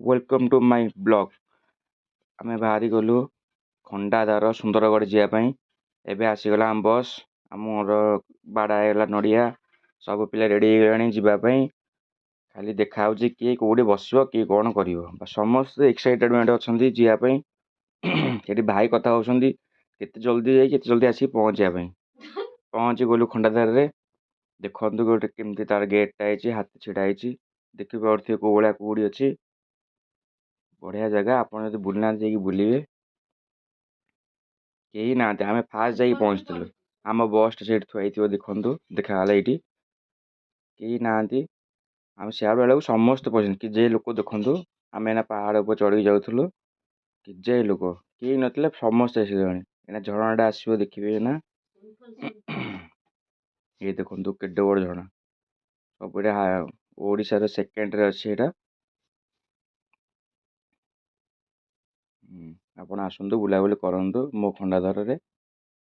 Welcome to my blog. आमे बाहरी गलु खंडाधार सुंदरगढ़ जावाई। एबे आसीगला आम बस आमर बाड़ागला नड़िया सब पिला रेडी जावाई। खाली देखा किए कौटी बस किए कौन कर समस्त एक्साइटेडमेंट अच्छा जावाई। ये भाई कथा होती केते जल्दी जाए केते जल्दी आसिक पहुँचापी पहुँची गलु खंडाधार रे। देखु गोटे केमती तार गेटा है हाथी छिड़ा देखिए कौ भाया कौड़ी अच्छी बढ़िया जगह। आप बुलना बुलवे कहीं ना आम फास्ट जा पहुँचलु आम बस से थुआई देखु देखाला ये कहीं ना आम सियाड़ बेलू समस्त पहुँच कि जे लोक देखु आम एना पहाड़ ऊपर चढ़ी जाऊँ कि जे लोक कहीं ना समस्त आसगले झरणाटा आसो देखिए ना। ये देखु केडे बड़ झरणा सब ओडार सेकेंड अच्छी यहाँ। ଆପଣ ଆସନ୍ତୁ ବୁଲାବୁଲି କରନ୍ତୁ ମୋ ଖଣ୍ଡାଧାରରେ।